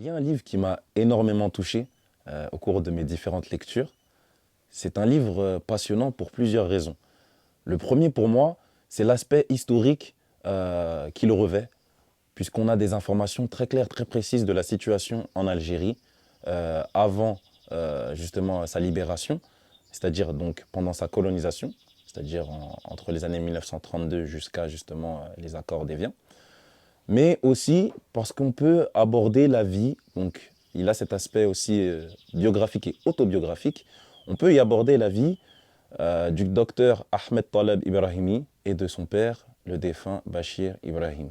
Il y a un livre qui m'a énormément touché au cours de mes différentes lectures. C'est un livre passionnant pour plusieurs raisons. Le premier pour moi, c'est l'aspect historique qu'il revêt, puisqu'on a des informations très claires, très précises de la situation en Algérie avant justement sa libération, c'est-à-dire donc pendant sa colonisation, c'est-à-dire entre les années 1932 jusqu'à justement les accords d'Évian. Mais aussi parce qu'on peut aborder la vie, donc il a cet aspect aussi biographique et autobiographique, on peut y aborder la vie du docteur Ahmed Taleb Ibrahimi et de son père, le défunt Bachir Ibrahimi.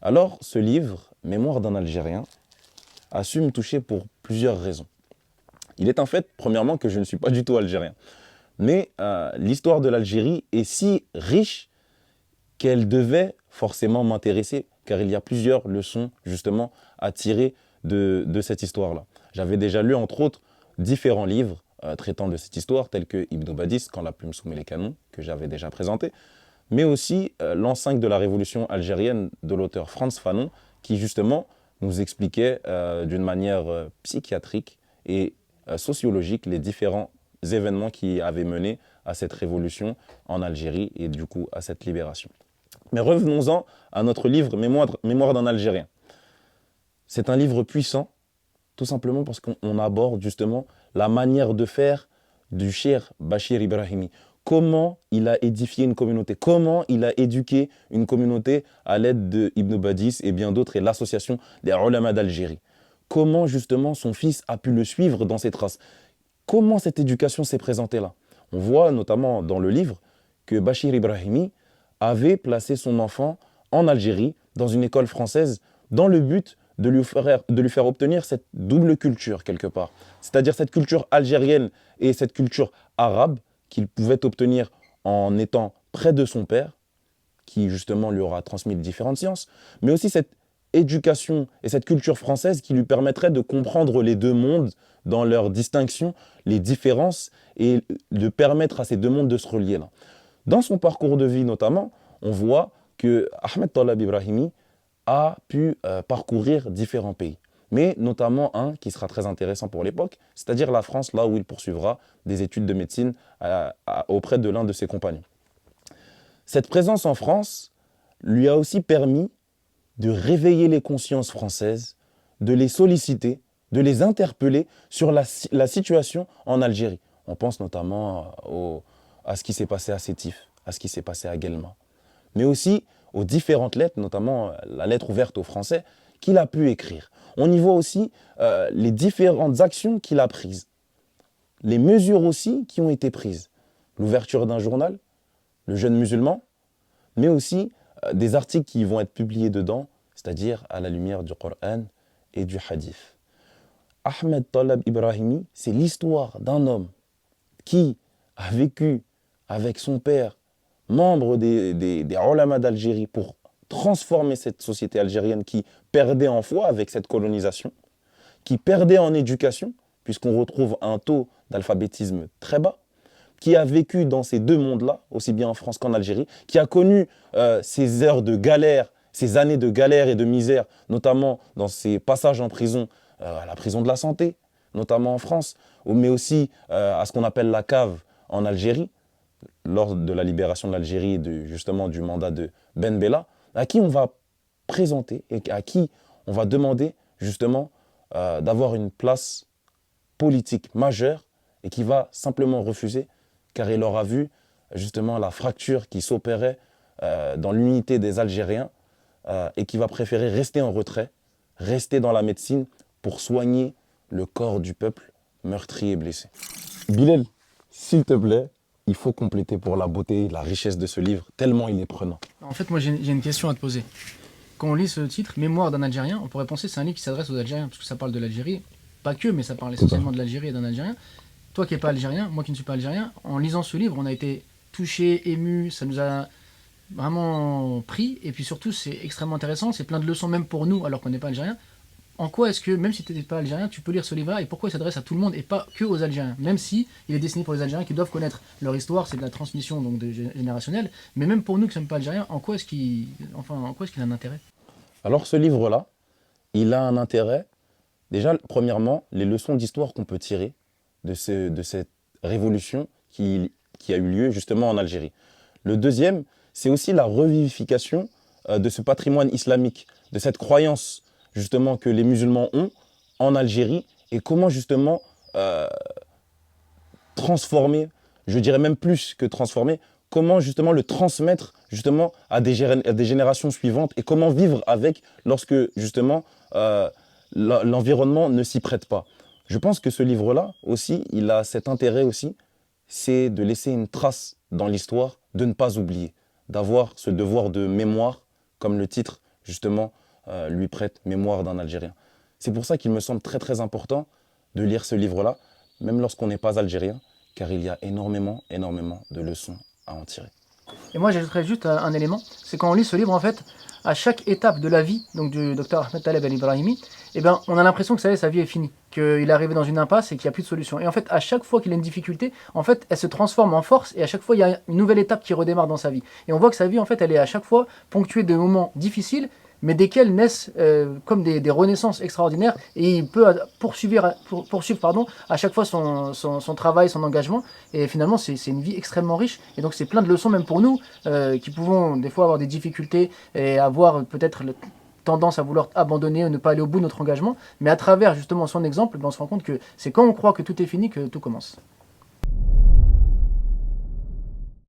Alors, ce livre, Mémoire d'un Algérien, a su me toucher pour plusieurs raisons. Il est un fait, premièrement, que je ne suis pas du tout algérien. Mais l'histoire de l'Algérie est si riche qu'elle devait forcément m'intéresser, car il y a plusieurs leçons, justement, à tirer de cette histoire-là. J'avais déjà lu, entre autres, différents livres traitant de cette histoire, tels que Ibn Badis, Quand la plume soumet les canons, que j'avais déjà présenté, mais aussi L'An 5 de la Révolution algérienne de l'auteur Frantz Fanon, qui justement nous expliquait d'une manière psychiatrique et sociologique les différents événements qui avaient mené à cette révolution en Algérie et du coup à cette libération. Mais revenons-en à notre livre Mémoire d'un Algérien. C'est un livre puissant, tout simplement parce qu'on aborde justement la manière de faire du cher Bachir Ibrahimi. Comment il a édifié une communauté, comment il a éduqué une communauté à l'aide de Ibn Badis et bien d'autres et l'association des ulama d'Algérie. Comment justement son fils a pu le suivre dans ses traces. Comment cette éducation s'est présentée là. On voit notamment dans le livre que Bachir Ibrahimi avait placé son enfant en Algérie, dans une école française, dans le but de lui faire obtenir cette double culture quelque part. C'est-à-dire cette culture algérienne et cette culture arabe qu'il pouvait obtenir en étant près de son père, qui justement lui aura transmis différentes sciences, mais aussi cette éducation et cette culture française qui lui permettrait de comprendre les deux mondes dans leur distinction, les différences, et de permettre à ces deux mondes de se relier là. Dans son parcours de vie notamment, on voit que Ahmed Taleb Ibrahimi a pu parcourir différents pays, mais notamment un qui sera très intéressant pour l'époque, c'est-à-dire la France, là où il poursuivra des études de médecine auprès de l'un de ses compagnons. Cette présence en France lui a aussi permis de réveiller les consciences françaises, de les solliciter, de les interpeller sur la situation en Algérie. On pense notamment à ce qui s'est passé à Sétif, à ce qui s'est passé à Guelma, mais aussi aux différentes lettres, notamment la lettre ouverte aux Français, qu'il a pu écrire. On y voit aussi les différentes actions qu'il a prises, les mesures aussi qui ont été prises. L'ouverture d'un journal, le Jeune musulman, mais aussi des articles qui vont être publiés dedans, c'est-à-dire à la lumière du Coran et du Hadith. Ahmed Taleb Ibrahimi, c'est l'histoire d'un homme qui a vécu avec son père, membre des ulama d'Algérie, pour transformer cette société algérienne qui perdait en foi avec cette colonisation, qui perdait en éducation, puisqu'on retrouve un taux d'alphabétisme très bas, qui a vécu dans ces deux mondes-là, aussi bien en France qu'en Algérie, qui a connu ces heures de galère, ces années de galère et de misère, notamment dans ses passages en prison, à la prison de la Santé, notamment en France, mais aussi à ce qu'on appelle la cave en Algérie, lors de la libération de l'Algérie, justement du mandat de Ben Bella, à qui on va présenter et à qui on va demander justement d'avoir une place politique majeure et qui va simplement refuser car il aura vu justement la fracture qui s'opérait dans l'unité des Algériens et qui va préférer rester en retrait, rester dans la médecine pour soigner le corps du peuple meurtri et blessé. Bilal, s'il te plaît, il faut compléter pour la beauté, la richesse de ce livre, tellement il est prenant. En fait, moi j'ai une question à te poser. Quand on lit ce titre, Mémoire d'un Algérien, on pourrait penser que c'est un livre qui s'adresse aux Algériens, parce que ça parle de l'Algérie, pas que, mais ça parle essentiellement de l'Algérie et d'un Algérien. Toi qui n'es pas algérien, moi qui ne suis pas algérien, en lisant ce livre, on a été touché, ému, ça nous a vraiment pris, et puis surtout c'est extrêmement intéressant, c'est plein de leçons même pour nous alors qu'on n'est pas algérien. En quoi est-ce que, même si tu n'es pas algérien, tu peux lire ce livre-là et pourquoi il s'adresse à tout le monde et pas que aux Algériens, même si il est destiné pour les Algériens qui doivent connaître leur histoire, c'est de la transmission donc générationnelle, mais même pour nous qui ne sommes pas algériens, en quoi est-ce qu'il a un intérêt? Alors ce livre-là, il a un intérêt Déjà, premièrement, les leçons d'histoire qu'on peut tirer de cette révolution qui a eu lieu justement en Algérie. Le deuxième, c'est aussi la revivification de ce patrimoine islamique, de cette croyance justement que les musulmans ont en Algérie et comment justement transformer, je dirais même plus que transformer, comment justement le transmettre justement à des générations suivantes et comment vivre avec lorsque justement l'environnement ne s'y prête pas. Je pense que ce livre-là aussi, il a cet intérêt aussi, c'est de laisser une trace dans l'histoire, de ne pas oublier, d'avoir ce devoir de mémoire, comme le titre justement lui prête, Mémoire d'un Algérien. C'est pour ça qu'il me semble très très important de lire ce livre-là, même lorsqu'on n'est pas algérien, car il y a énormément, énormément de leçons à en tirer. Et moi, j'ajouterais juste un élément, c'est quand on lit ce livre, en fait, à chaque étape de la vie, donc du docteur Ahmed Taleb El-Ibrahimi, eh ben, on a l'impression que ça y est, sa vie est finie, qu'il est arrivé dans une impasse et qu'il n'y a plus de solution. Et en fait, à chaque fois qu'il a une difficulté, en fait, elle se transforme en force et à chaque fois, il y a une nouvelle étape qui redémarre dans sa vie. Et on voit que sa vie, en fait, elle est à chaque fois ponctuée de moments difficiles, mais desquels naissent comme des renaissances extraordinaires, et il peut poursuivre à chaque fois son travail, son engagement, et finalement c'est une vie extrêmement riche, et donc c'est plein de leçons même pour nous, qui pouvons des fois avoir des difficultés, et avoir peut-être tendance à vouloir abandonner ou ne pas aller au bout de notre engagement, mais à travers justement son exemple, ben, on se rend compte que c'est quand on croit que tout est fini que tout commence.